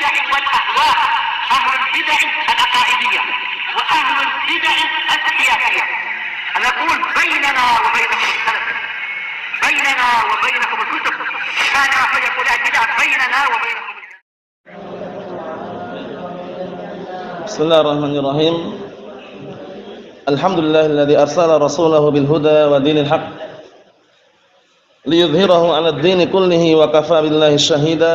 البدع والأهواء، أهل البدع العقائدية وأهل البدع السياسية. نقول بيننا وبينكم السلف، بيننا وبينكم الكتب، كان فيقول البدع بيننا وبينكم. بسم الله الرحمن الرحيم. الحمد لله الذي أرسل رسوله بالهدى ودين الحق ليظهره على الدين كله وكفى بالله شهيدا.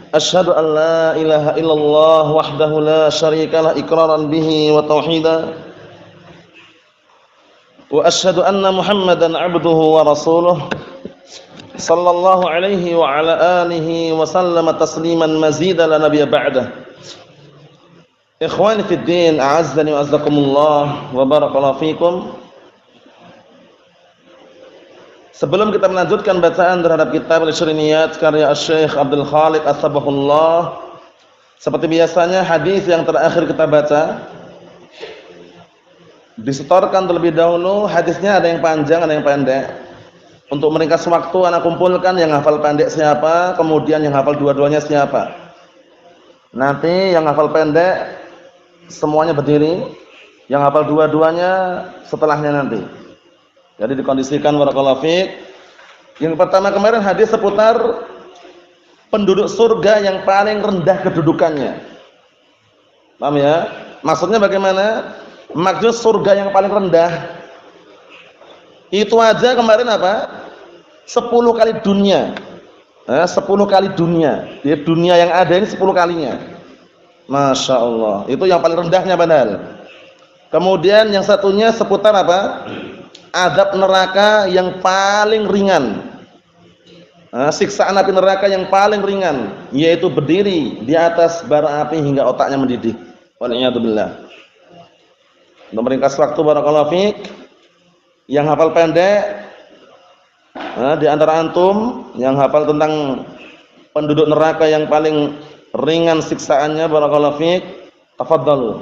أشهد أن لا إله إلا الله وحده لا شريك له إقرارا به وتوحيدا، وأشهد أن محمدا عبده ورسوله صلى الله عليه وعلى آله وسلم تسليما مزيدا لا نبي بعده. Ikhwani fid din, a'azzani wa azzakumullah wa barakallahu fikum. Sebelum kita melanjutkan bacaan terhadap kitab Al-Syriniyat karya Syekh Abdul Khaliq As-Sabahullah, seperti biasanya hadis yang terakhir kita baca disetorkan terlebih dahulu. Hadisnya ada yang panjang, ada yang pendek. Untuk meringkas waktu, anak kumpulkan yang hafal pendek siapa, kemudian yang hafal dua-duanya siapa. Nanti yang hafal pendek semuanya berdiri, yang hafal dua-duanya setelahnya nanti. Jadi dikondisikan barakallahu fiik. Yang pertama kemarin hadis seputar penduduk surga yang paling rendah kedudukannya. Paham ya? Maksudnya bagaimana? Maksud surga yang paling rendah itu aja kemarin apa? 10 kali dunia. 10 kali dunia. Jadi dunia yang ada ini 10 kalinya. Masya Allah, itu yang paling rendahnya padahal. Kemudian yang satunya seputar apa? Azab neraka yang paling ringan. Siksaan api neraka yang paling ringan, yaitu berdiri di atas bara api hingga otaknya mendidih. Wal'iyadzubillah. Untuk meringkas waktu barakallahu fiik, yang hafal pendek di antara antum yang hafal tentang penduduk neraka yang paling ringan siksaannya barakallahu fiik, tafadhalu.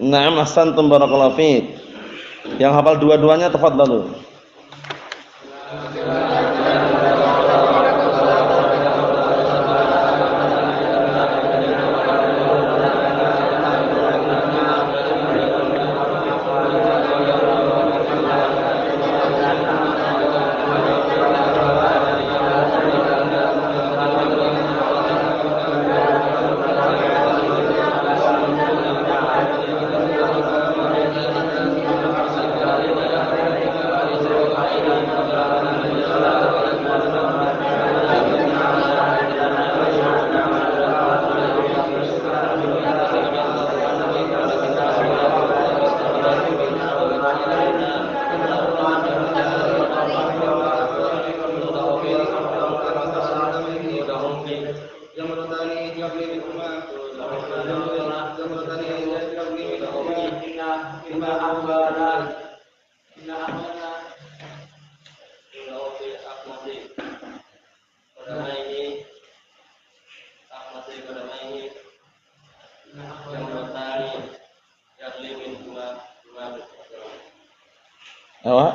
Na'am, ahsantum barakallahu fiik. Yang hafal dua-duanya tafadhalu.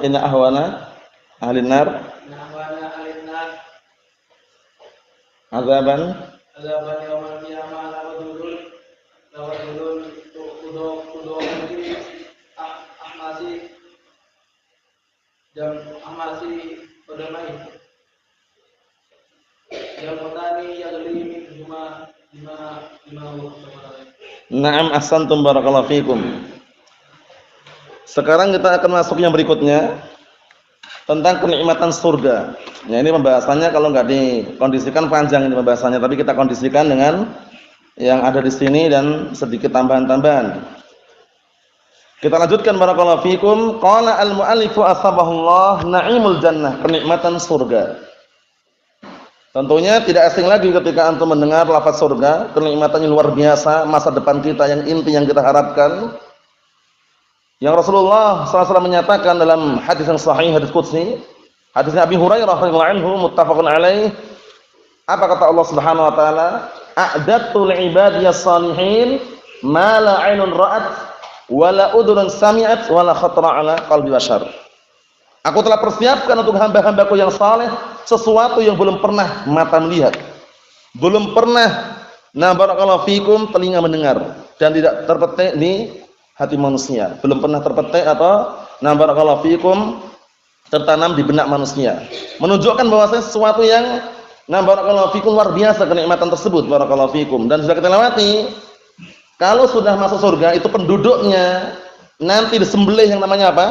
Inna ahwana ahlin nar azaban yaumil qiyamah lawadul ahmasi dan ahmasi berdamai yang mutani yagli min lima. Naam, ahsantum barakallahu fikum. Sekarang kita akan masuk yang berikutnya tentang kenikmatan surga. Ya, ini pembahasannya kalau nggak dikondisikan panjang ini pembahasannya, tapi kita kondisikan dengan yang ada di sini dan sedikit tambahan-tambahan. Kita lanjutkan barakallahu fikum. Qala al-mu'allifu asbahullah na'imul jannah, kenikmatan surga. Tentunya tidak asing lagi ketika antum mendengar lafaz surga, kenikmatannya luar biasa, masa depan kita yang inti yang kita harapkan. Yang Rasulullah SAW menyatakan dalam hadis yang sahih, hadis qudsi, hadisnya Abi Hurairah radhiyallahu anhu, muttafaqun alaih. Apa kata Allah Subhanahu wa taala? A'dadtu li'ibadiyas salihin ma la 'ainun ra'at wa la udhunun sami'at wa la khatara 'ala qalbi bashar. Aku telah persiapkan untuk hamba-hambaku yang saleh sesuatu yang belum pernah mata melihat, belum pernah barakallahu fikum telinga mendengar, dan tidak terpetik di hati manusia, belum pernah terpetik atau barakallahu fikum tertanam di benak manusia. Menunjukkan bahwasanya sesuatu yang barakallahu fikum luar biasa kenikmatan tersebut, barakallahu fikum. Dan sudah kita lewati, kalau sudah masuk surga itu penduduknya nanti disembelih yang namanya apa?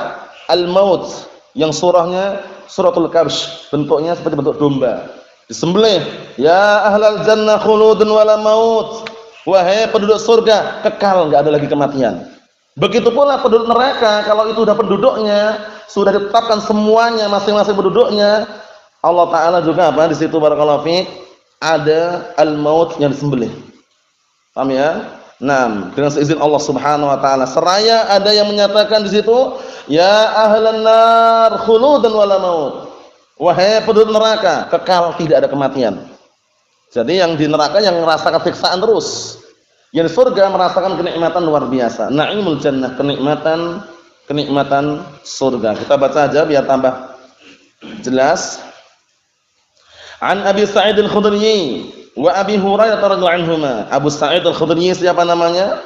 Al-maut. Yang surahnya suratul kabsh, bentuknya seperti bentuk domba. Disembelih, ya ahlal jannah khuludun wala maut. Wahai penduduk surga, kekal, enggak ada lagi kematian. Begitu pula penduduk neraka, kalau itu sudah penduduknya, sudah ditetapkan semuanya masing-masing penduduknya, Allah taala juga apa? Di situ barakallahu fiik ada al-maut yang disembelih. Paham ya? Nah, dengan seizin Allah Subhanahu wa taala. Seraya ada yang menyatakan di situ, ya ahlan nar khuludan wala maut. Wahai penduduk neraka, kekal, tidak ada kematian. Jadi yang di neraka yang merasakan siksaan terus. Yang di surga merasakan kenikmatan luar biasa. Na'imul jannah, kenikmatan surga. Kita baca aja biar tambah jelas. An Abi Sa'id Al-Khudri wa Abi Hurairah radhiyallahu anhuma. Abu Sa'id Al-Khudri siapa namanya?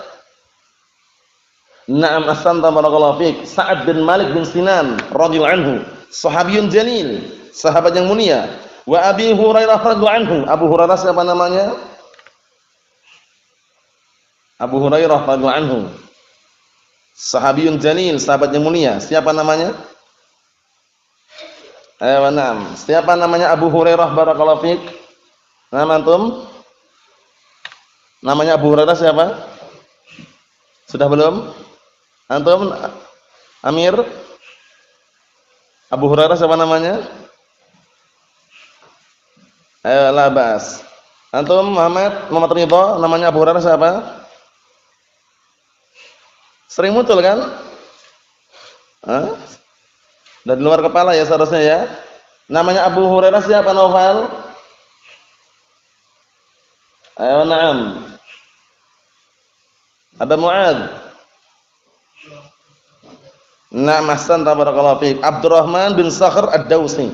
Na'am, ahsanta barakallahu fiik. Sa'ad bin Malik bin Sinan radhiyallahu anhu, sahabiyun jalil, sahabat yang mulia. Wa Abi Hurairah radhiyallahu anhu. Abu Hurairah siapa namanya? Abu Hurairah radhiyallahu anhu, sahabiyun jalil, sahabat yang mulia. Siapa namanya? Na'am. Siapa namanya Abu Hurairah barakallahu fiik? Nama antum? Namanya Abu Hurairah siapa? Sudah belum? Antum? Amir? Abu Hurairah siapa namanya? Labas. Antum Muhammad Ridho, namanya Abu Hurairah siapa? Sering muncul kan? Dari luar kepala ya seharusnya ya. Namanya Abu Hurairah siapa, Noval? Na'am. Aba Mu'ad. Na'am, ahsan tabarakallahu fiik. Abdurrahman bin Sakhr Ad-Dawsi.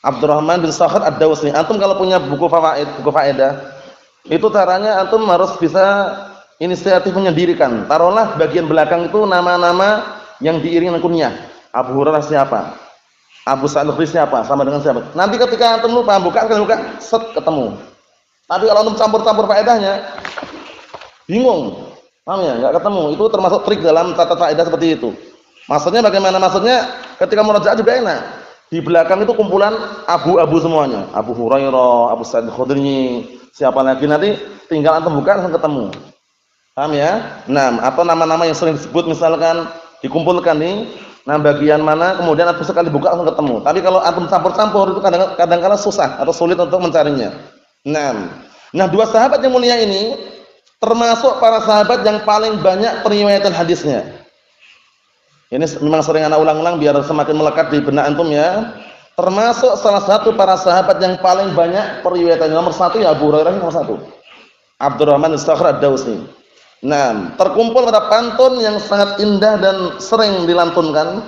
Abdurrahman bin Sakhr Ad-Dawsi. Antum kalau punya buku faedah, itu caranya antum harus bisa inisiatif menyendirikan. Taruhlah bagian belakang itu nama-nama yang diiringi dengan kunyah. Abu Hurairah siapa? Abu Sa'id Al-Khudri siapa? Sama dengan siapa? Nanti ketika antum lupa buka, set ketemu. Tapi kalau antum campur-campur faedahnya, bingung. Paham ya? Enggak ketemu. Itu termasuk trik dalam tata faedah seperti itu. Maksudnya bagaimana? Maksudnya ketika murajaah juga enak. Di belakang itu kumpulan abu-abu semuanya. Abu Hurairah, Abu Sa'id Al-Khudri, siapa lagi, nanti tinggal antum buka langsung ketemu. Paham ya? Nah, atau nama-nama yang sering disebut misalkan dikumpulkan nih, nah bagian mana kemudian antum sekali buka langsung ketemu. Tapi kalau antum campur-campur itu kadang-kadang susah atau sulit untuk mencarinya. Nah, dua sahabat yang mulia ini termasuk para sahabat yang paling banyak periwayatan hadisnya. Ini memang sering anak ulang-ulang biar semakin melekat di benak antum ya. Termasuk salah satu para sahabat yang paling banyak periwayatan. Nomor satu ya Abu Hurairah, nomor satu Abdurrahman bin Sakhr Ad-Dawsi. Nah, terkumpul pada pantun yang sangat indah dan sering dilantunkan.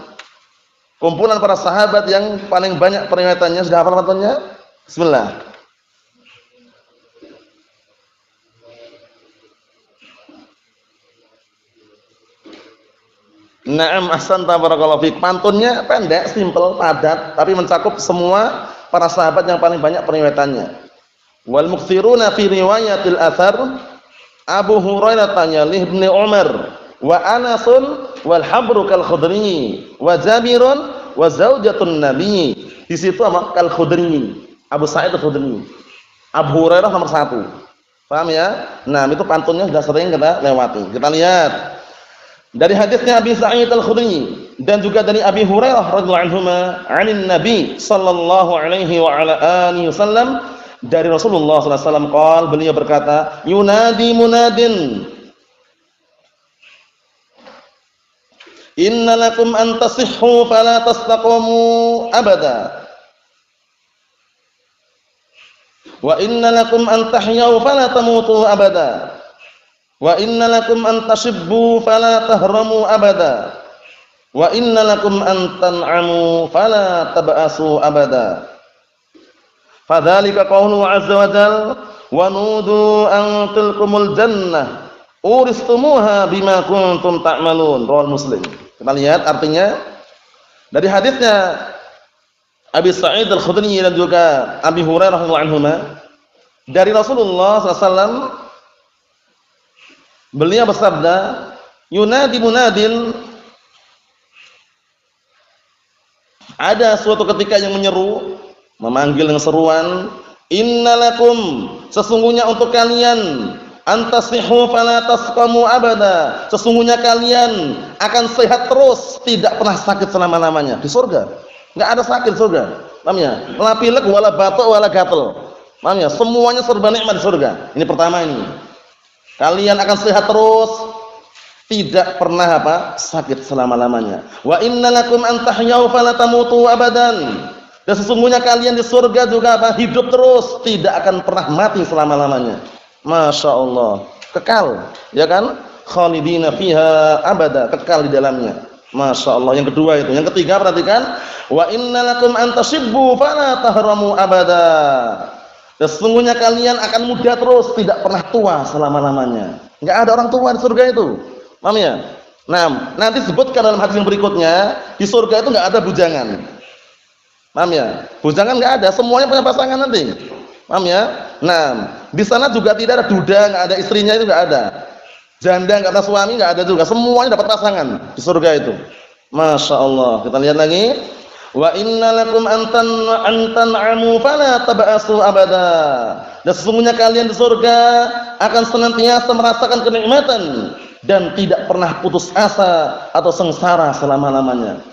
Kumpulan para sahabat yang paling banyak periwayatannya. Sudah hafal pantunnya? Bismillah. Na'am, ahsanta barakallahu fiik. Pantunnya pendek, simpel, padat, tapi mencakup semua para sahabat yang paling banyak periwayatannya. Wal muktsiruna fi riwayatil athar Abu Hurairah tanya li Ibnu Umar wa Anasun wal habru kal Khudri wa Jabirun wa zaujatun Nabi. Di situ apa? Kal Khudri. Abu Sa'id Al-Khudri. Abu Hurairah nomor satu. Paham ya? Nah, itu pantunnya sudah sering kita lewati. Kita lihat dari hadisnya Abi Sa'id Al-Khudri dan juga dari Abi Hurairah radhiyallahu anhu, 'anin Nabi sallallahu alaihi wa ala alihi wasallam, dari Rasulullah sallallahu alaihi wasallam qaal, beliau berkata, yunadi munadin, inna lakum an tasihhu fala tastaqamu abada, wa inna lakum an tahyau fala tamutu abada, wa inna lakum an tashibbu fala tahramu abada, wa inna lakum an tan'amu fala tab'asu abada. Fadzalika qauluhu azza wa jalla, wa nudu an tilkumul jannah uristumuha bima kuntum ta'malun. Rawal Muslim. Kita lihat artinya dari hadisnya Abi Sa'id Al-Khudri dan juga Abi Hurairah radhiyallahu anhuma, dari Rasulullah SAW, beliau bersabda, yunadi munadin, ada suatu ketika yang menyeru, memanggil dengan seruan, innalakum, sesungguhnya untuk kalian, antasihu fala tasqamu abada, sesungguhnya kalian akan sehat terus, tidak pernah sakit selama-lamanya di surga. Enggak ada sakit di surga. Paham ya? La pilek wala batuk wala gatel. Paham ya? Semuanya serba nikmat di surga. Ini pertama ini. Kalian akan sehat terus, tidak pernah sakit selama-lamanya. Wa innalakum an tahyau fala tamutu abadan. Dan sesungguhnya kalian di surga juga hidup terus, tidak akan pernah mati selama-lamanya. Masya Allah, kekal, ya kan? Khalidina fiha abada, kekal di dalamnya. Masya Allah. Yang kedua itu. Yang ketiga perhatikan, wa innalakum an tasibbu fala tahramu abada. Dan sesungguhnya kalian akan muda terus, tidak pernah tua selama-lamanya. Enggak ada orang tua di surga itu. Paham ya? Nah, nanti sebutkan dalam hadis yang berikutnya, di surga itu enggak ada bujangan. Paham ya? Bujangan enggak ada, semuanya punya pasangan nanti. Paham ya? Nah, di sana juga tidak ada duda, enggak ada istrinya, itu enggak ada. Janda enggak ada suami, enggak ada juga. Semuanya dapat pasangan di surga itu. Masya Allah. Kita lihat lagi. Wa innalakum antan'amu fala tab'asu abada. Dan sesungguhnya kalian di surga akan senantiasa merasakan kenikmatan dan tidak pernah putus asa atau sengsara selama-lamanya.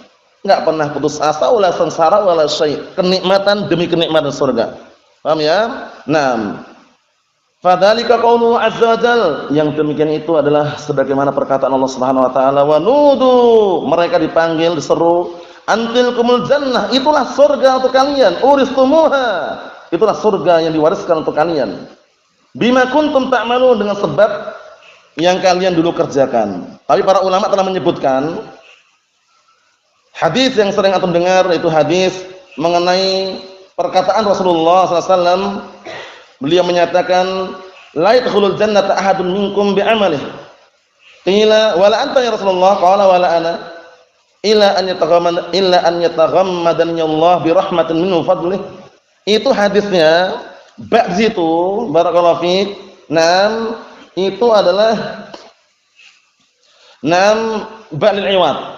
Enggak pernah putus asa wala sengsara wala syai'. Kenikmatan demi kenikmatan surga. Paham ya? Naam. Fadzalika qauluhu azza wa jalla, yang demikian itu adalah sebagaimana perkataan Allah Subhanahu wa taala, wa nudu, mereka dipanggil, diseru, antil kumul jannah, itulah surga untuk kalian, uristumuha, itulah surga yang diwariskan untuk kalian, bima kuntum ta'malun, dengan sebab yang kalian dulu kerjakan. Tapi para ulama telah menyebutkan hadis yang sering antum dengar, itu hadis mengenai perkataan Rasulullah SAW. Beliau menyatakan, la yadkhulul jannata ahadun minkum bi'amalihi. Qila wala anta ya Rasulullah? Qala wala ana. Illa an yataghammadani Allah bi rahmatin minhu fadlih. Itu hadisnya ba'd itu, barakallahu fiik. Naam, itu adalah ba'lil iwad.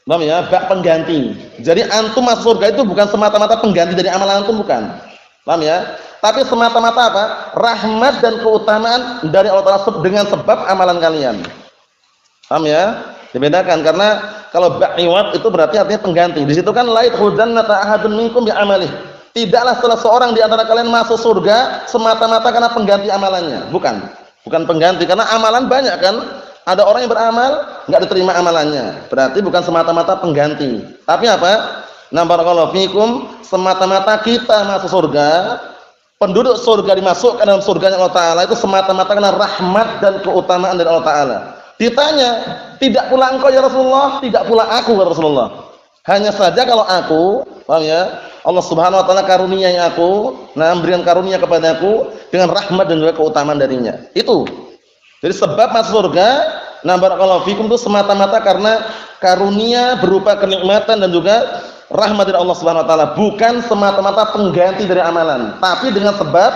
Paham ya? Bak pengganti. Jadi antum masuk surga itu bukan semata-mata pengganti dari amalan antum, bukan. Paham ya? Tapi semata-mata apa? Rahmat dan keutamaan dari Allah Ta'ala dengan sebab amalan kalian. Paham ya? Dibedakan, karena kalau ba'iwat itu berarti artinya pengganti. Di situ kan la yadkhulul jannata ahadun minkum bi'amalihi. Tidaklah salah seorang di antara kalian masuk surga semata-mata karena pengganti amalannya. Bukan pengganti, karena amalan banyak kan? Ada orang yang beramal enggak diterima amalannya. Berarti bukan semata-mata pengganti. Tapi apa? Na barakallahu fikum, semata-mata kita masuk surga, penduduk surga dimasukkan dalam surganya Allah Ta'ala itu semata-mata karena rahmat dan keutamaan dari Allah Ta'ala. Ditanya, tidak pula engkau ya Rasulullah, tidak pula aku ya Rasulullah. Hanya saja kalau aku, paham ya, Allah Subhanahu wa Ta'ala karuniai aku, memberikan karunia kepadaku dengan rahmat dan juga keutamaan darinya. Itu. Jadi sebab masuk surga, barakallahu fikum, itu semata-mata karena karunia berupa kenikmatan dan juga rahmat dari Allah Subhanahu wa taala, bukan semata-mata pengganti dari amalan, tapi dengan sebab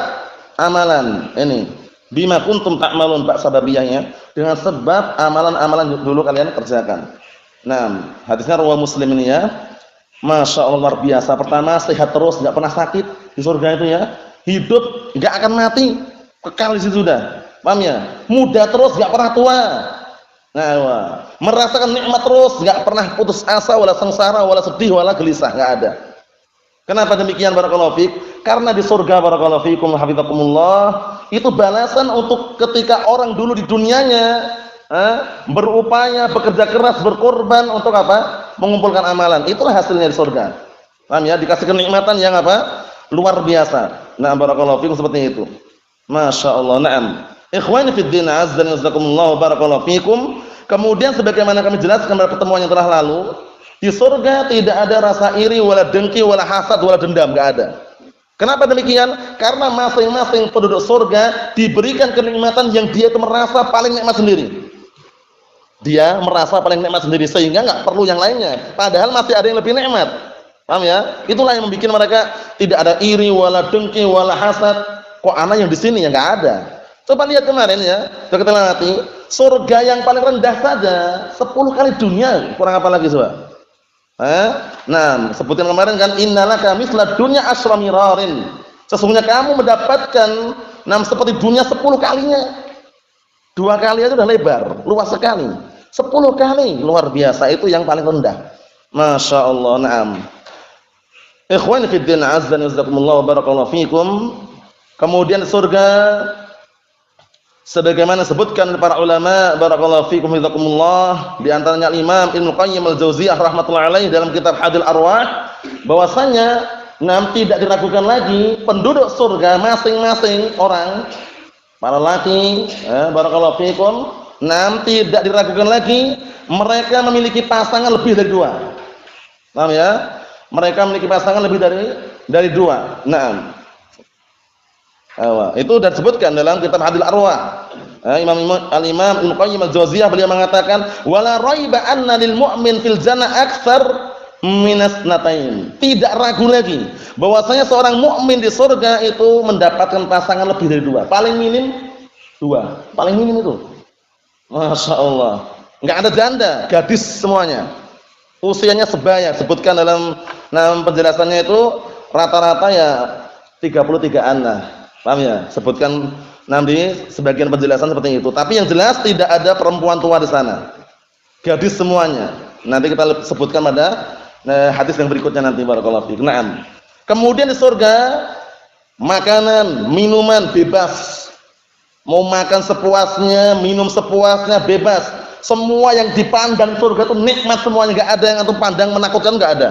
amalan. Ini bima kuntum ta'malun, Pak sababiyahnya, dengan sebab amalan-amalan dulu kalian kerjakan. Nah, hadisnya riwayat Muslim ini ya. Masya Allah, luar biasa. Pertama, sehat terus, enggak pernah sakit di surga itu ya. Hidup enggak akan mati, kekal di situ sudah. Paham ya? Muda terus, enggak pernah tua. Nah, merasakan nikmat terus, enggak pernah putus asa, wala sengsara, wala sedih, wala gelisah, enggak ada. Kenapa demikian barakallahu fik? Karena di surga barakallahu fikum hafizakumullah, itu balasan untuk ketika orang dulu di dunianya berupaya, bekerja keras, berkorban untuk apa? Mengumpulkan amalan. Itulah hasilnya di surga. Paham ya? Dikasih kenikmatan yang apa? Luar biasa. Nah, barakallahu fikum seperti itu. Masya Allah. Naam. Ikhwani fid din, azza wa jazakumullah barakallahu fikum. Kemudian sebagaimana kami jelaskan pada pertemuan yang telah lalu, di surga tidak ada rasa iri, wala dengki, wala hasad, wala dendam, enggak ada. Kenapa demikian? Karena masing-masing penduduk surga diberikan kenikmatan yang dia itu merasa paling nikmat sendiri. Dia merasa paling nikmat sendiri sehingga enggak perlu yang lainnya. Padahal masih ada yang lebih nikmat. Paham ya? Itulah yang membuat mereka tidak ada iri, wala dengki, wala hasad. Kok anak yang di sini ya enggak ada. Coba lihat kemarin ya, sudah kita lewati surga yang paling rendah saja 10 kali dunia, kurang apa lagi coba? Nah, sebutin kemarin kan innalaka misla dunya asyra mirarin. Sesungguhnya kamu mendapatkan seperti dunia 10 kalinya. 2 kali itu sudah lebar, luas sekali. 10 kali luar biasa, itu yang paling rendah. Masya Allah. Naam. Ikhwani fid din, azza wa jazakumullah wa barakallahu fikum. Kemudian surga sebagaimana disebutkan oleh para ulama barakallahu fikum hidakumullah, di antaranya Imam Ibnu Qayyim al-Jauziyah rahimatullah alaihi dalam kitab Hadil Arwah, bahwasanya tidak diragukan lagi penduduk surga masing-masing orang, para laki barakallahu fikum, tidak diragukan lagi mereka memiliki pasangan lebih dari 2. Paham ya? Mereka memiliki pasangan lebih dari 2. Naam. Itu sudah disebutkan dalam kitab Hadil Arwah. Al-Imam Ibnu Qayyim al-Jauziyah beliau mengatakan wala raiba anna lil mu'min fil jannah aktsar minas natain. Tidak ragu lagi bahwasanya seorang mukmin di surga itu mendapatkan pasangan lebih dari 2. Paling minim 2. Paling minim itu. Masya Allah. Enggak ada janda, gadis semuanya. Usianya sebaya. Sebutkan dalam penjelasannya itu rata-rata ya 33-an lah. Paham ya? Sebutkan nanti sebagian penjelasan seperti itu. Tapi yang jelas tidak ada perempuan tua di sana. Gadis semuanya. Nanti kita sebutkan pada hadis yang berikutnya nanti barakallahu fiik. Naam. Kemudian di surga makanan, minuman bebas. Mau makan sepuasnya, minum sepuasnya bebas. Semua yang dipandang surga itu nikmat semuanya, enggak ada yang antum pandang menakutkan, enggak ada.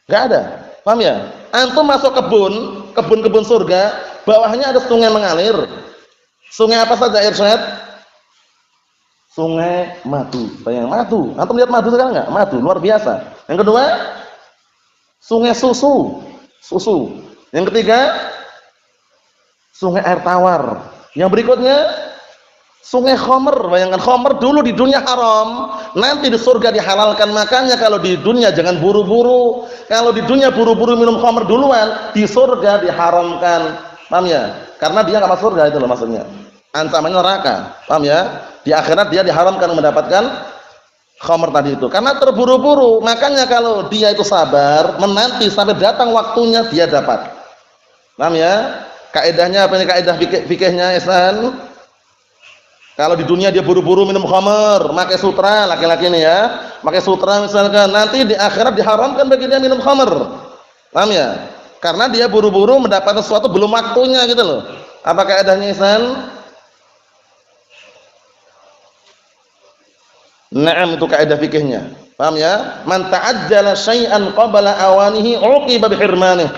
Enggak ada. Paham ya? Antum masuk kebun surga, bawahnya ada sungai mengalir. Sungai apa saja Irsyad? Sungai madu. Bayang madu. Antum lihat madu sekarang enggak? Madu luar biasa. Yang kedua, sungai susu. Yang ketiga, sungai air tawar. Yang berikutnya, sungai khamr. Bayangkan khamr dulu di dunia haram, nanti di surga dihalalkan. Makanya kalau di dunia jangan buru-buru. Kalau di dunia buru-buru minum khamr duluan, di surga diharamkan. Paham ya? Karena dia enggak masuk surga, itu loh maksudnya. Ancamannya neraka. Paham ya? Di akhirat dia diharamkan mendapatkan khamr tadi itu. Karena terburu-buru. Makanya kalau dia itu sabar, menanti sampai datang waktunya, dia dapat. Paham ya? Kaedahnya apa ini kaedah fikihnya Ihsan? Kalau di dunia dia buru-buru minum khamr, pakai sutra, laki-laki ini ya, pakai sutra misalkan, nanti di akhirat diharamkan bagi dia minum khamr. Paham ya? Karena dia buru-buru mendapatkan sesuatu belum waktunya gitu loh. Apa kaedahnya Ihsan? Naam, itu kaedah fikihnya. Paham ya? Man ta'ajjala syai'an qabla awanihi uqiba bihirmanih.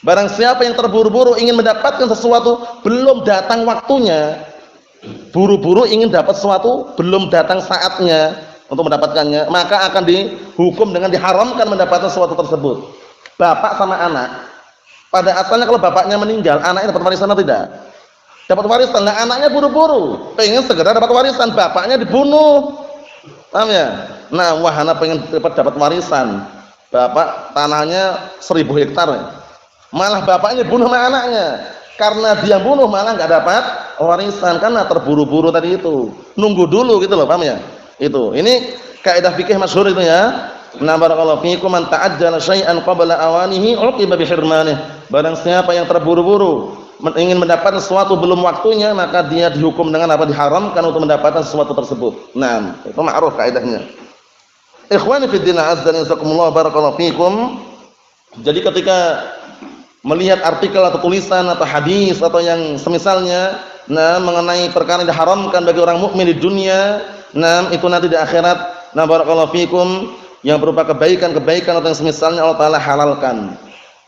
Barang siapa yang terburu-buru ingin mendapatkan sesuatu belum datang waktunya, buru-buru ingin dapat sesuatu belum datang saatnya untuk mendapatkannya, maka akan dihukum dengan diharamkan mendapatkan sesuatu tersebut. Bapak sama anak, pada asalnya kalau bapaknya meninggal, anaknya dapat warisan atau tidak? Dapat warisan. Nah, anaknya buru-buru pengen segera dapat warisan, bapaknya dibunuh. Paham ya? Nah, wahana pengen dapat warisan, bapak tanahnya 1000 hektar. Malah bapaknya bunuh sama anaknya. Karena dia bunuh malah enggak dapat warisan karena terburu-buru tadi itu. Nunggu dulu gitu loh, paham ya? Itu. Ini kaidah fikih masyhur itu ya. Na barakallahu fiikum man ta'ajjala syai'an qabla awanihi uqiba bihirmanih. Barang siapa yang terburu-buru ingin mendapatkan sesuatu belum waktunya, maka dia dihukum dengan apa? Diharamkan untuk mendapatkan sesuatu tersebut. Nah, itu ma'ruf kaidahnya. Ikhwani fi din, azza wa jazakumullah, barakallahu fikum. Jadi ketika melihat artikel atau tulisan atau hadis atau yang semisalnya, mengenai perkara yang diharamkan bagi orang mukmin di dunia, itu nanti di akhirat, barakallahu fikum, yang berupa kebaikan-kebaikan atau yang semisalnya Allah Ta'ala halalkan.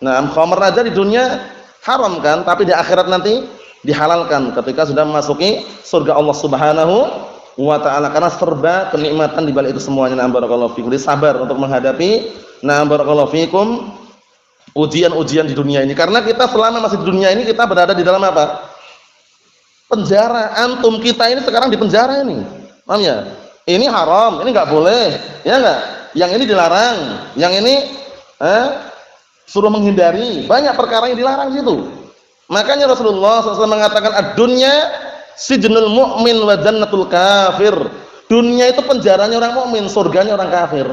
Khamr aja di dunia haram kan, tapi di akhirat nanti dihalalkan ketika sudah memasuki surga Allah Subhanahu wa Ta'ala, karena serba kenikmatan di balik itu semuanya. Barakallahu fikum. Jadi sabar untuk menghadapi barakallahu fikum ujian-ujian di dunia ini, karena kita selama masih di dunia ini kita berada di dalam apa? Penjara. Antum kita ini sekarang di penjara ini. Paham ya? Ini haram, ini enggak boleh. Ya enggak? Yang ini dilarang, yang ini suruh menghindari. Banyak perkara yang dilarang situ. Makanya Rasulullah SAW mengatakan ad-dunya sijnul mu'min wa jannatul kafir. Dunia itu penjaranya orang mukmin, surganya orang kafir.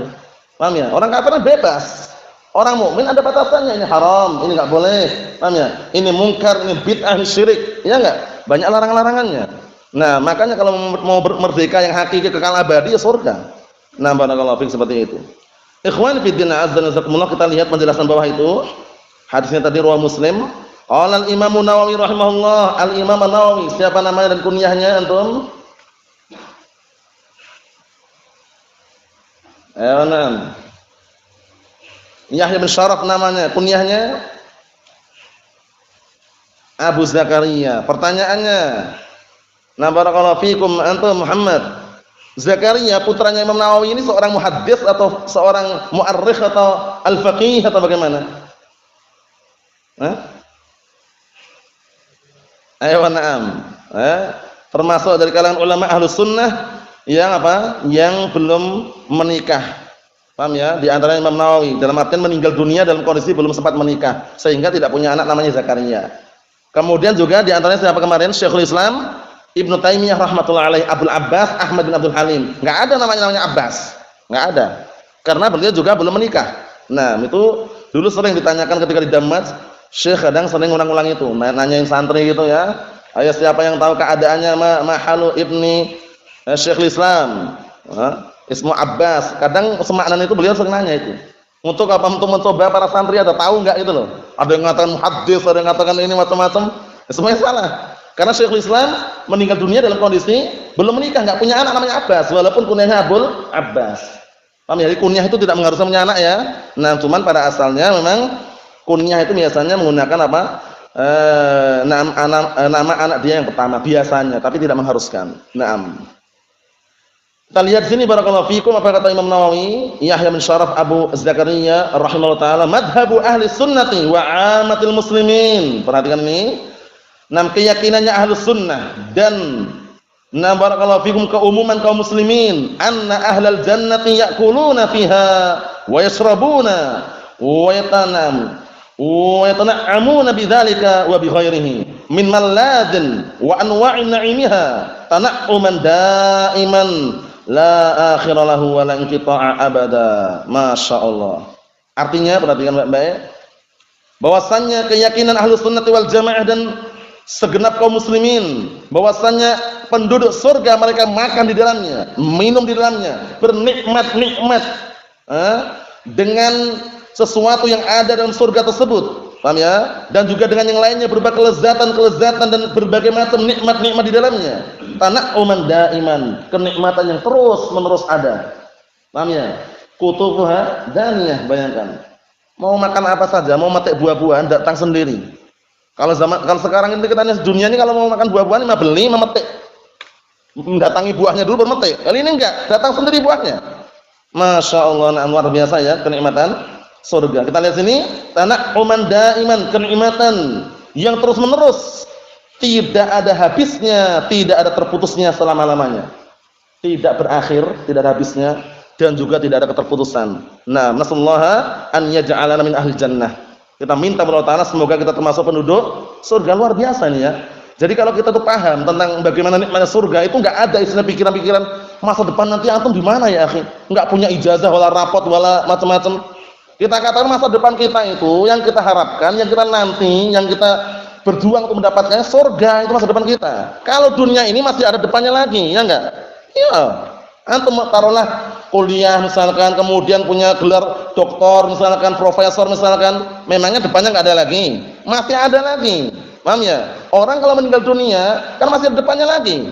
Paham ya? Orang kafir bebas. Orang mukmin ada batasannya, ini haram, ini enggak boleh. Paham ya? Ini mungkar, ini bid'ah, ini syirik. Ya enggak? Banyak larang-larangannya. Makanya kalau mau merdeka yang hakiki kekal abadi ya surga. Barakallahu fiik, seperti itu. Ikhwan fi din, azza wa jazakumullah, kita lihat penjelasan bawah itu. Hadisnya tadi riwayat Muslim. Qala al-Imam Nawawi rahimahullah. Al-Imam Nawawi, siapa namanya dan kunyahnya antum? Yahya bin Syaraf namanya, kunyahnya Abu Zakaria. Pertanyaannya, barakallahu fikum, antum Muhammad Zakaria putranya Imam Nawawi ini seorang muhaddits atau seorang mu'arrikh atau al-faqih atau bagaimana? Termasuk dari kalangan ulama ahlus sunnah yang apa? Yang belum menikah. Paham ya? Di antaranya Imam Nawawi, dalam artian meninggal dunia dalam kondisi belum sempat menikah, sehingga tidak punya anak namanya Zakaria. Kemudian juga di antaranya siapa kemarin? Syekhul Islam Ibnu Taimiyah rahmatullah alaih, Abdul Abbas Ahmad bin Abdul Halim. Enggak ada namanya Abbas. Enggak ada. Karena beliau juga belum menikah. Itu dulu sering ditanyakan ketika di Damas, Syekh kadang sering ulang-ulang itu, nanyain santri gitu ya. Ayo siapa yang tahu keadaannya mahalu ibni Syekhul Islam? Ismu Abbas. Kadang semaknanya itu beliau sering nanya itu. Untuk apa? Untuk mencoba para santri ada tahu enggak itu loh. Ada yang mengatakan muhaddits, ada yang mengatakan ini macam-macam. Semuanya salah. Karena Syekhul Islam meninggal dunia dalam kondisi belum menikah, enggak punya anak namanya Abbas, walaupun kunyahnya Abul Abbas. Paham ya? Jadi kunyah itu tidak mengharuskan punya anak ya. Cuman pada asalnya memang kunyah itu biasanya menggunakan apa? Nama anak dia yang pertama biasanya, tapi tidak mengharuskan. Kita lihat sini barakallahu fikum apa kata Imam Nawawi, Yahya bin Syaraf Abu Zakaria rahimahullah taala, madhabu ahli sunnati wa amatil muslimin. Perhatikan ini. Keyakinannya ahlus sunnah dan barakallahu fikum keumuman kaum muslimin, anna ahlal jannati ya'kuluna fiha wa yashrabuna wa yatana'amuna bidzalika wa bi ghairihi min maladin wa anwa'in na'imiha tana'uman da'iman la akhira lahu wa la inqita'a abada. Masyaallah. Artinya perhatikan baik-baik, bahwasannya keyakinan ahlus sunnati wal jamaah dan segenap kaum muslimin, bahwasannya penduduk surga mereka makan di dalamnya, minum di dalamnya, bernikmat-nikmat dengan sesuatu yang ada dalam surga tersebut. Paham ya? Dan juga dengan yang lainnya berupa kelezatan-kelezatan dan berbagai macam nikmat-nikmat di dalamnya. Tana'uman daiman, kenikmatan yang terus-menerus ada. Paham ya? Kutufuha daniyah, bayangkan. Mau makan apa saja, mau metik buah-buahan datang sendiri. Kalau sekarang ini kita lihat dunia ini, kalau mau makan buah-buahan mah beli, memetik. Mendatangi buahnya dulu baru metik. Kali ini enggak, datang sendiri buahnya. Masya Allah, luar biasa ya kenikmatan surga. Kita lihat sini, tana'uman daiman, kenikmatan yang terus menerus, tidak ada habisnya, tidak ada terputusnya selama-lamanya, tidak berakhir, tidak ada habisnya, dan juga tidak ada keterputusan. Nasallaha an yaj'alana min ahli jannah. Kita minta kepada Allah Ta'ala semoga kita termasuk penduduk surga. Luar biasa nih ya. Jadi kalau kita tuh paham tentang bagaimana nikmatnya surga, itu enggak ada istilah pikiran-pikiran masa depan nanti antum di mana ya, akhi. Enggak punya ijazah wala rapot wala macam-macam. Kita katakan masa depan kita itu yang kita harapkan, yang kita nanti, yang kita berjuang untuk mendapatkan surga itu masa depan kita. Kalau dunia ini masih ada depannya lagi, ya enggak? Iya. Antum taruhlah kuliah misalkan, kemudian punya gelar doktor misalkan, profesor misalkan, memangnya depannya enggak ada lagi? Masih ada lagi. Paham ya? Orang kalau meninggal dunia kan masih ada depannya lagi.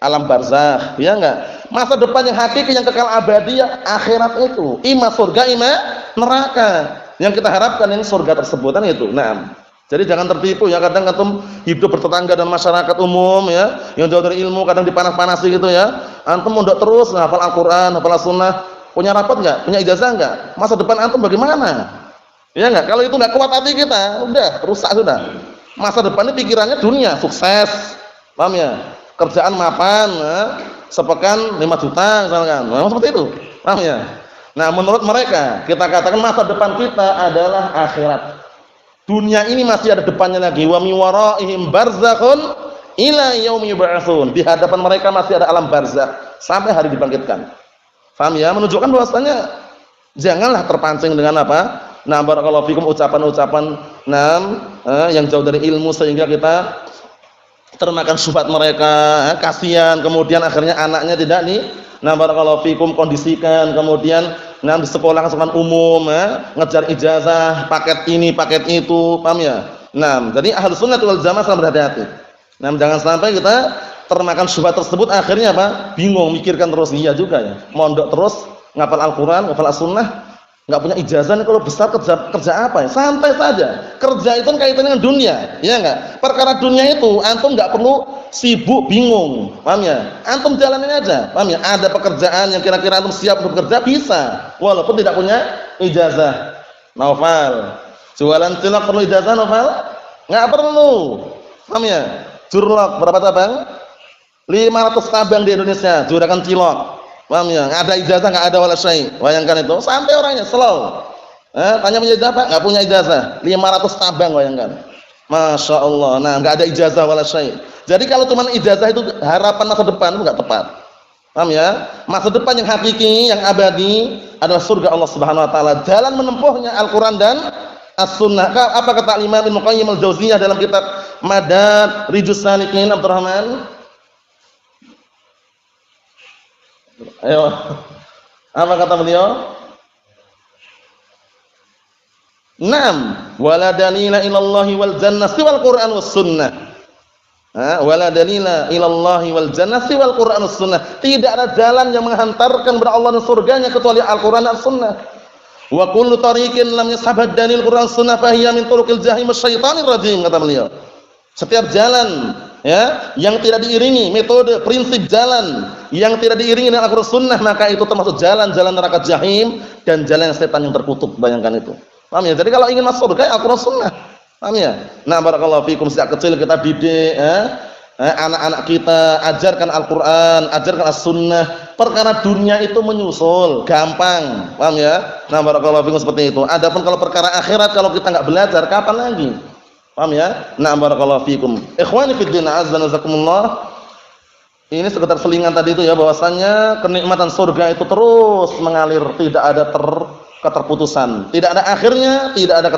Alam barzakh, ya enggak? Masa depan yang hakiki yang kekal abadi ya akhirat itu. Ima surga, ima neraka. Yang kita harapkan yang surga tersebut kan itu. Nah, jadi jangan tertipu ya, kadang antum hidup bertetangga dan masyarakat umum ya, yang jauh dari ilmu kadang dipanas-panasi gitu ya. Antum mondok terus hafal Al-Qur'an, hafal Sunnah, punya rapot enggak? Punya ijazah enggak? Masa depan antum bagaimana? Ya enggak? Kalau itu enggak kuat hati kita, udah rusak sudah. Masa depannya pikirannya dunia, sukses. Paham ya? Kerjaan mapan, sepekan 5 juta misalkan. Memang seperti itu. Paham ya? Nah, menurut mereka, kita katakan masa depan kita adalah akhirat. Dunia ini masih ada depannya lagi. Wa mi waraihim barzakhun ila yaumi yub'atsun. Di hadapan mereka masih ada alam barzakh sampai hari dibangkitkan. Paham ya? Menunjukkan bahwasanya janganlah terpancing dengan apa? Nah, barakallahu fikum ucapan-ucapan yang jauh dari ilmu sehingga kita termakan syubhat mereka, kasihan, kemudian akhirnya anaknya tidak barakallahu fikum kondisikan, kemudian di sekolah umum, ngejar ijazah, paket ini, paket itu, paham ya? Jadi Ahlus Sunnah wal Jamaah selalu berhati-hati. Jangan sampai kita termakan syubhat tersebut akhirnya apa? Bingung, mikirkan terus, iya juga ya. Mondok terus, ngapal Al-Qur'an, ngapal As-Sunnah, enggak punya ijazah nih, kalau besar kerja apa ya? Santai saja. Kerja itu kan kaitannya dengan dunia, ya enggak? Perkara dunia itu antum enggak perlu sibuk bingung, paham ya? Antum jalanin aja, paham ya? Ada pekerjaan yang kira-kira antum siap untuk bekerja bisa, walaupun tidak punya ijazah. Naufal, jualan cilok perlu ijazah Naufal? Enggak perlu. Paham ya? Jurlok berapa tabang? 500 tabang di Indonesia, juragan cilok. Paham ya? Enggak ada ijazah, enggak ada wala syai'. Bayangkan itu, santai orangnya, slow. Tanya punya ijazah Pak? Enggak punya ijazah. 500 tabang bayangkan. Masya Allah. Nah, enggak ada ijazah wala syai'. Jadi kalau cuma ijazah itu harapan masa depan itu enggak tepat. Paham ya? Masa depan yang hakiki, yang abadi adalah surga Allah Subhanahu wa taala. Jalan menempuhnya Al-Qur'an dan As-Sunnah. Apa kata Imam Ibnu Qayyim Al-Jauziyah dalam kitab Madad Rijus Salikin, Abdurrahman? Ayo. Apa kata beliau? Naam, wala dalila ilallahi wal jannati wal Qur'an was sunnah. Wala dalila ilallahi wal jannati wal Qur'an was sunnah. Tidak ada jalan yang menghantarkan kepada Allah dan surganya kecuali Al-Qur'an dan Sunnah. Wa kullu tariqin lam yashabad dalil Qur'an Sunnah fa hiya min turuqil jahim asyaitanir rajim, kata beliau. Setiap jalan ya yang tidak diiringi metode prinsip jalan yang tidak diiringi dengan Al-Qur'an Sunnah, maka itu termasuk jalan-jalan neraka jahim dan jalan setan yang terkutuk. Bayangkan itu. Paham ya? Jadi kalau ingin masuk surga Al-Qur'an Sunnah. Paham ya? Nah, barakallahu fikum, sejak kecil kita didik anak-anak kita, ajarkan Al-Qur'an, ajarkan As-Sunnah. Perkara dunia itu menyusul, gampang. Paham ya? Nah, barakallahu fikum seperti itu. Adapun kalau perkara akhirat kalau kita enggak belajar, kapan lagi? Paham ya? Nah, barakallahu fikum. Ikhwani fid din, azza wa jazakumullah. Ini sekedar selingan tadi itu ya, bahwasannya kenikmatan surga itu terus mengalir, tidak ada keterputusan. Tidak ada akhirnya, tidak ada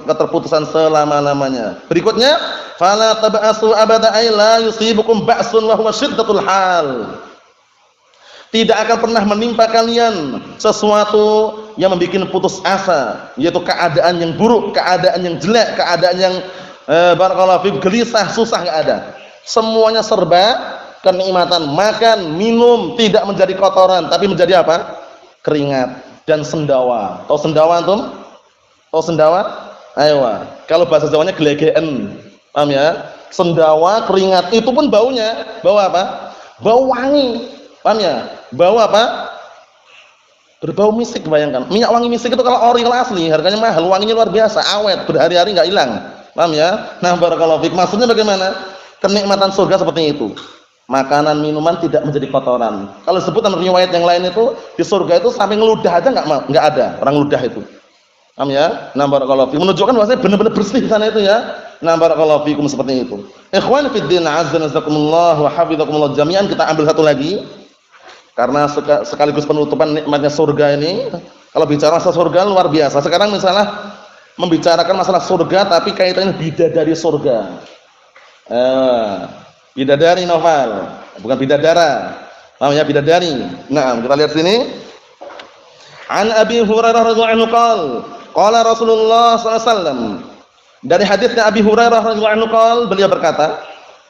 keterputusan selama-lamanya. Berikutnya, fala tab'asu abada ay la yusibukum ba'sun wa huwa syiddatul hal. Tidak akan pernah menimpa kalian sesuatu yang membuat putus asa, yaitu keadaan yang buruk, keadaan yang jelek, keadaan yang barakallahu fiik gelisah, susah, enggak ada. Semuanya serba kenikmatan, makan, minum tidak menjadi kotoran, tapi menjadi apa? Keringat dan sendawa. Tahu sendawa antum? Tahu sendawa? Ayo. Kalau bahasa Jawanya glegeken. Paham ya? Sendawa, keringat itu pun baunya, bau apa? Bau wangi. Paham ya? Bau apa? Berbau misik, bayangkan. Minyak wangi misik itu kalau ori, kalau asli, harganya mahal, wanginya luar biasa, awet, berhari-hari enggak hilang. Paham ya? Nah, barakallahu fiik. Maksudnya bagaimana? Kenikmatan surga seperti itu. Makanan, minuman tidak menjadi kotoran. Kalau sebutan riwayat yang lain itu di surga itu sampai ngeludah aja enggak ada orang ludah itu. Paham ya? Nah, barakallahu fiik. Menunjukkan bahwasanya benar-benar bersih di sana itu ya. Nah, barakallahu fiikum seperti itu. Ikhwan fid din, azza wa jazakumullah wa hafizakumullah jami'an. Kita ambil satu lagi. Karena sekaligus penutupan nikmatnya surga ini. Kalau bicara masa surga luar biasa. Sekarang misalnya membicarakan masalah surga tapi kaitannya bidadari surga. Bidadari novel, bukan bidadara. Paham ya, bidadari. Nah, kita lihat sini. An Abi Hurairah radhiyallahu anhu qala Rasulullah sallallahu alaihi wasallam. Dari hadisnya Abi Hurairah radhiyallahu anhu beliau berkata,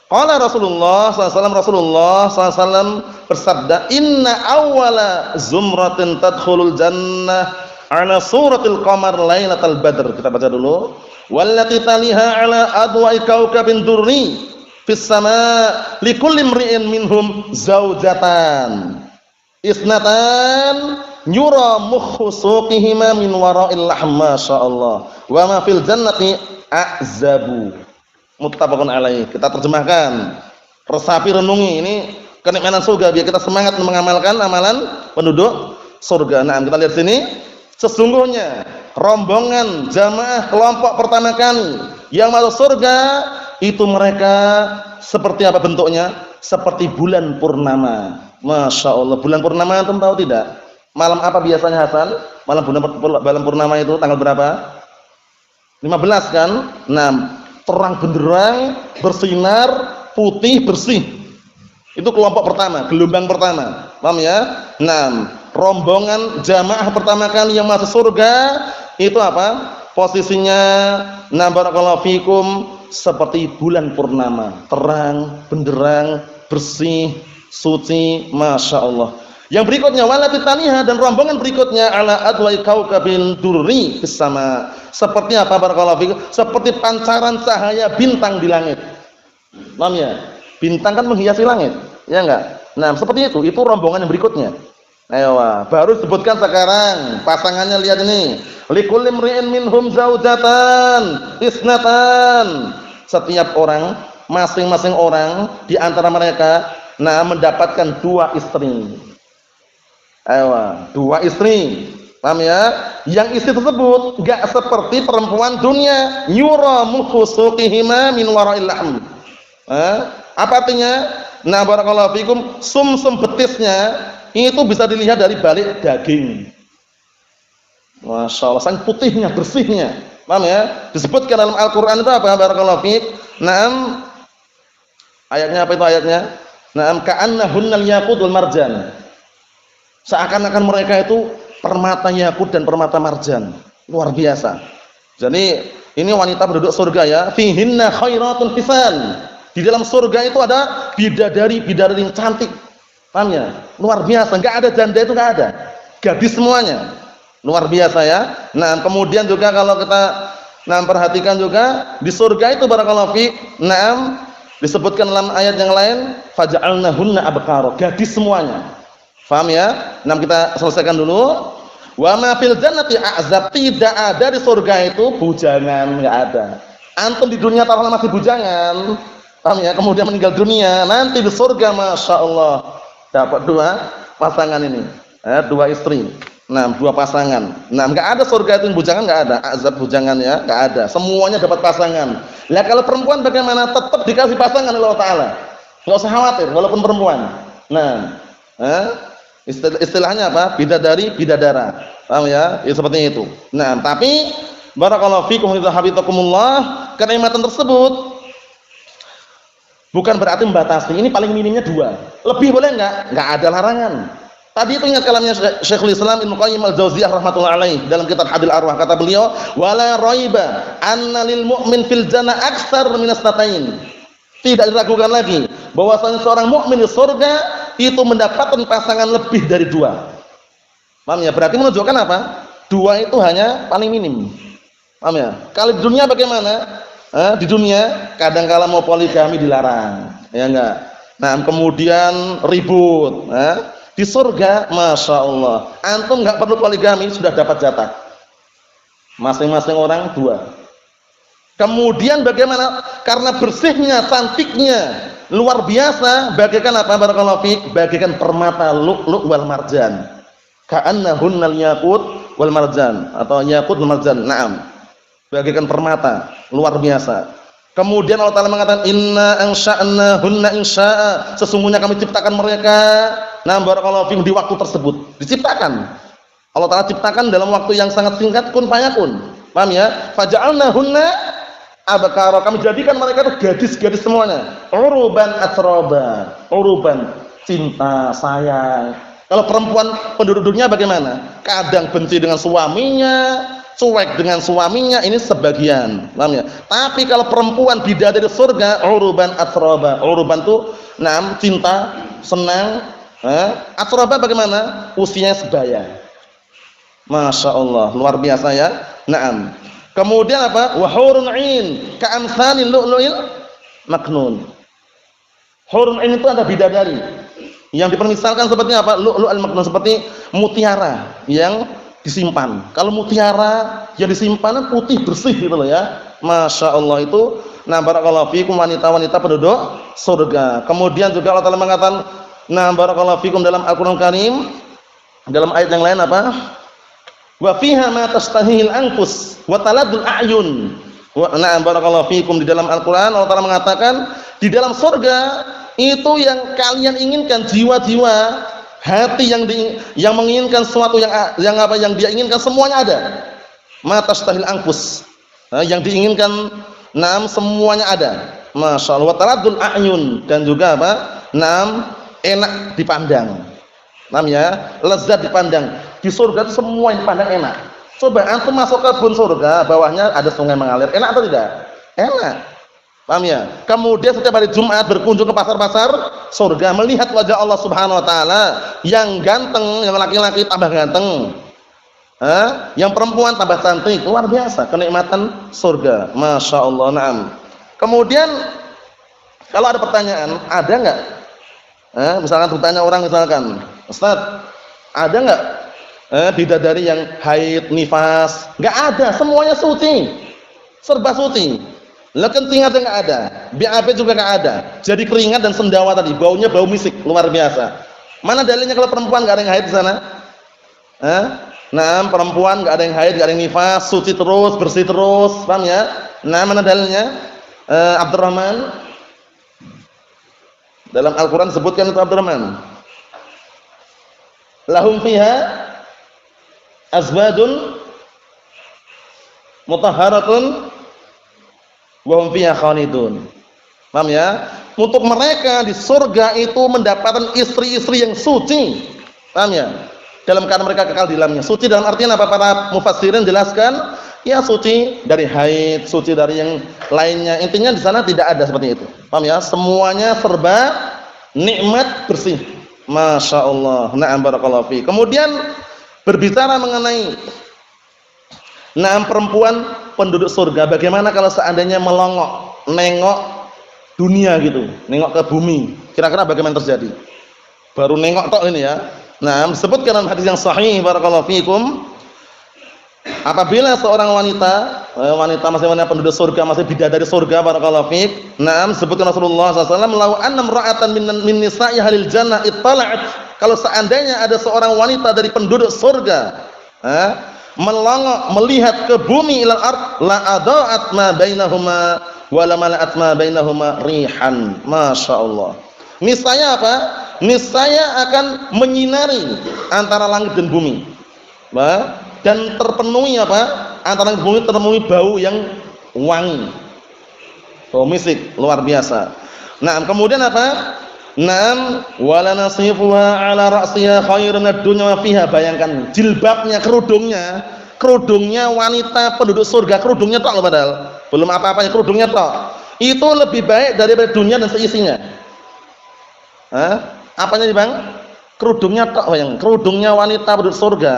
qala Rasulullah sallallahu alaihi wasallam, Rasulullah sallallahu alaihi wasallam bersabda, "Inna awwala zumratin tadkhulul jannah ala suratil qamar lailatal badr." Kita baca dulu. Wallati taliha ala adwa'i kaukabin durri fis sama' likulli imri'in minhum zaujatan isnatan yura mukhu suqihima min wara'il lahm masyaallah wa ma fil jannati a'zabu. Muttafaqun alaih. Kita terjemahkan. Resapi renungi ini kenikmatan surga biar kita semangat mengamalkan amalan penduduk surga. Nah, kita lihat sini. Sesungguhnya rombongan jamaah kelompok pertama kali yang masuk surga itu mereka seperti apa bentuknya? Seperti bulan purnama. Masya Allah. Bulan purnama antum tahu tidak? Malam apa biasanya Hasan? Malam purnama itu tanggal berapa? 15 kan? 6. Terang benderang, bersinar, putih, bersih. Itu kelompok pertama, gelombang pertama. Paham ya? 6. Rombongan jamaah pertama kali yang masuk surga itu apa? Posisinya barakallahu fikum seperti bulan purnama, terang, benderang, bersih, suci, masya Allah. Yang berikutnya walati taniha, dan rombongan berikutnya ala adwai kaukabin durri fis sama. Seperti apa barakallahu fikum? Seperti pancaran cahaya bintang di langit. Paham ya? Bintang kan menghiasi langit, ya enggak? Nah, seperti itu rombongan yang berikutnya. Ayo, baru sebutkan sekarang pasangannya, lihat ini. Likulli imri'in minhum zaujatan isnatan. Setiap orang, masing-masing orang di antara mereka mendapatkan 2 istri. Ayo, 2 istri. Paham ya? Yang istri tersebut enggak seperti perempuan dunia. Yura mukhusuqihima min wara'il lahm. Apa artinya? Nah, barakallahu fikum, sumsum betisnya itu bisa dilihat dari balik daging. Masya Allah, sang putihnya, bersihnya. Paham ya? Disebutkan dalam Al-Quran itu apa? Barakallahu fiik. Naam. Ayatnya apa itu ayatnya? Naam, ka'annahunnal yaqut wal marjan. Seakan-akan mereka itu permata yakut dan permata marjan. Luar biasa. Jadi ini wanita penduduk surga ya. Fihinna khairatun hisan. Di dalam surga itu ada bidadari yang cantik. Paham ya? Luar biasa, enggak ada janda itu, enggak ada. Gadis semuanya. Luar biasa ya. Nah, kemudian juga kalau kita perhatikan juga di surga itu barakallahu fiik, disebutkan dalam ayat yang lain, faja'alnahunna abkara, gadis semuanya. Paham ya? Nah, kita selesaikan dulu. Wa ma fil jannati a'zab, tidak ada di surga itu bujangan, enggak ada. Antum di dunia taruhlah masih bujangan. Paham ya? Kemudian meninggal dunia, nanti di surga masya Allah dapat 2 pasangan ini, 2 istri. 2 pasangan. Enggak ada surga itu bujangan, enggak ada. Azab bujangan ya, enggak ada. Semuanya dapat pasangan. Lah kalau perempuan bagaimana? Tetap dikasih pasangan oleh Allah Taala. Enggak usah khawatir walaupun perempuan. Istilahnya apa? Bidadari, bidadara. Paham ya? Ya seperti itu. Tapi barakallahu fikum wa hafizakumullah, kenikmatan tersebut bukan berarti membatasi. Ini paling minimnya 2. Lebih boleh enggak? Enggak ada larangan. Tadi itu ingat kalamnya Syekhul Islam Ibnu Qayyim Al-Jauziyah rahimatullah alaih dalam kitab Hadil Arwah, kata beliau, "Wala raiba anna lil mu'min fil jannah aktsar min asnatain." Tidak diragukan lagi bahwasanya seorang mukmin di surga itu mendapatkan pasangan lebih dari 2. Paham ya? Berarti menunjukkan apa? 2 itu hanya paling minim. Paham ya? Kalau di dunia bagaimana? Di dunia kadang-kala mau poligami dilarang, ya enggak? Kemudian ribut. Di surga, masya Allah, antum enggak perlu poligami, sudah dapat jatah. Masing-masing orang 2. Kemudian bagaimana? Karena bersihnya, cantiknya, luar biasa, bagaikan apa? Barakallahu fiik, bagaikan permata lu'lu' wal marjan. Ka'annahunnal yaqut wal marjan, atau yaqut wal marjan. Bagaikan permata, luar biasa. Kemudian Allah Ta'ala mengatakan, inna ansha'nahunna insya'a, sesungguhnya kami ciptakan mereka, barakallahu fiikum, di waktu tersebut diciptakan. Allah Ta'ala ciptakan dalam waktu yang sangat singkat, kun fayakun. Paham ya? Faja'alnahunna abkara. Kami jadikan mereka itu gadis-gadis semuanya. Uruban atroba. Uruban, cinta, sayang. Kalau perempuan penduduk dunia bagaimana? Kadang benci dengan suaminya, cuek dengan suaminya, ini sebagian. Paham ya? Tapi kalau perempuan bidadari surga, uruban atroba. Uruban itu cinta, senang. Atroba bagaimana? Usianya sebaya. Masya Allah, luar biasa ya. Naam. Kemudian apa? Wa hurun 'ain ka'amsalil lu'lu'il maknun. Hurun 'ain itu ada bidadari yang dipermisalkan seperti apa? Lu'lu'il maknun, seperti mutiara yang disimpan. Kalau mutiara yang disimpan putih bersih gitu loh ya. Masya Allah itu. Nah, barakallahu fikum wanita-wanita penduduk surga. Kemudian juga Allah Taala mengatakan, nah barakallahu fikum dalam Al-Qur'an Karim, dalam ayat yang lain apa? Wa fiha ma tastahil anfus wa taladul a'yun. Na'am barakallahu fikum, di dalam Al-Qur'an Allah Taala mengatakan di dalam surga itu yang kalian inginkan, jiwa-jiwa, hati yang menginginkan sesuatu yang apa yang dia inginkan semuanya ada. Ma tastahil anfus. Yang diinginkan semuanya ada. Masya Allah. Wa taladul a'yun, dan juga apa? Enak dipandang. Ya, lezat dipandang. Di surga itu semua yang dipandang enak. Coba antum masuk ke kebun surga, bawahnya ada sungai mengalir. Enak atau tidak? Enak. Paham ya? Kemudian setiap hari Jumat berkunjung ke pasar-pasar surga, melihat wajah Allah Subhanahu wa taala yang ganteng, yang laki-laki tambah ganteng. Yang perempuan tambah cantik. Luar biasa kenikmatan surga. Masya Allah. Naam. Kemudian kalau ada pertanyaan, ada enggak? Misalkan bertanya orang, misalkan, Ustaz, ada enggak bidadari yang haid, nifas? Enggak ada, semuanya suci. Serba suci. Lah kencing aja enggak ada. BAB juga enggak ada. Jadi keringat dan sendawa tadi, baunya bau misik, luar biasa. Mana dalilnya kalau perempuan enggak ada yang haid di sana? Nah, perempuan enggak ada yang haid, enggak ada yang nifas, suci terus, bersih terus, paham ya? Nah, mana dalilnya? Abdurrahman, dalam Al-Quran sebutkan itu Abdurrahman. Lahum fiha azwajun mutahharatun wa hum fiha khalidun. Paham ya? Untuk mereka di surga itu mendapatkan istri-istri yang suci. Paham ya? Dalam keadaan mereka kekal di dalamnya. Suci dalam artian apa? Para mufassirin jelaskan, ya suci dari haid, suci dari yang lainnya. Intinya di sana tidak ada seperti itu. Paham ya? Semuanya serba nikmat, bersih. Masya Allah. Na'am barakallahu fi. Kemudian berbicara mengenai perempuan penduduk surga. Bagaimana kalau seandainya melongok, nengok dunia gitu, nengok ke bumi. Kira-kira bagaimana terjadi? Baru nengok tok ini ya. Nah, disebutkan dalam hadis yang sahih barakallahu fikum, apabila seorang wanita masih penduduk surga, masih bidadari surga barakallahu fik, disebutkan Rasulullah SAW, lau annam ra'atan min nisa'i halil jannah ittala'at, kalau seandainya ada seorang wanita dari penduduk surga melongok melihat ke bumi ilal ard, la adaa'at ma bainahuma wa la mala'at ma bainahuma rihan. Masya Allah. Niscaya apa? Niscaya akan menyinari antara langit dan bumi. Dan terpenuhi apa? Antara langit dan bumi terpenuhi bau yang wangi. Bau misik, luar biasa. Nah, kemudian apa? Wala nasifuha ala ra'siha khairun ad-dunya wa fiha. Bayangkan jilbabnya, kerudungnya wanita penduduk surga, kerudungnya tok padahal. Belum apa-apanya, kerudungnya tok. Itu lebih baik daripada dunia dan seisinya. Apanya nih Bang? Kerudungnya tok, bayang. Kerudungnya wanita penduduk surga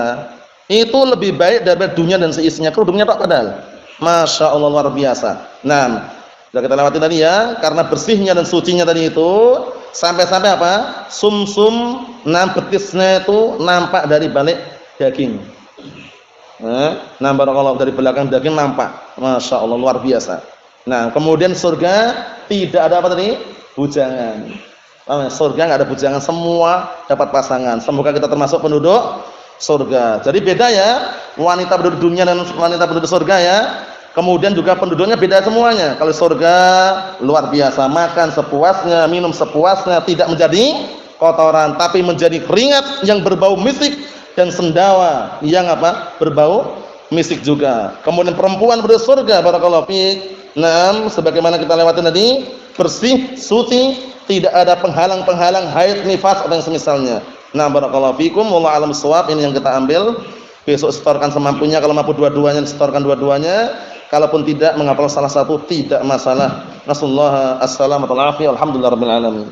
itu lebih baik daripada dunia dan seisinya. Kerudungnya tok padahal. Masya Allah, luar biasa. Nah, sudah kita lewati tadi ya, karena bersihnya dan sucinya tadi itu, sampai-sampai apa? Sumsum betisnya itu nampak dari balik daging. Barakallahu, dari belakang daging nampak. Masya Allah, luar biasa. Nah, kemudian surga tidak ada apa tadi? Bujangan. Surga nggak ada bujangan, semua dapat pasangan. Semoga kita termasuk penduduk surga. Jadi beda ya, wanita penduduk dunia dan wanita penduduk surga ya. Kemudian juga penduduknya beda semuanya. Kalau surga luar biasa, makan sepuasnya, minum sepuasnya, tidak menjadi kotoran, tapi menjadi keringat yang berbau misik dan sendawa yang apa? Berbau misik juga. Kemudian perempuan penduduk surga, barakallahu fiik. Naam, sebagaimana kita lewati tadi, bersih, suci, tidak ada penghalang-penghalang haid, nifas atau yang semisalnya. Nah, barakallahu fiikum, wallahu a'lam bissawab. Ini yang kita ambil. Besok setorkan semampunya, kalau mampu dua-duanya setorkan dua-duanya. Kalaupun tidak menghafal salah satu tidak masalah. Nasallahu as-salamata wal afiyah. Alhamdulillahirabbil alamin.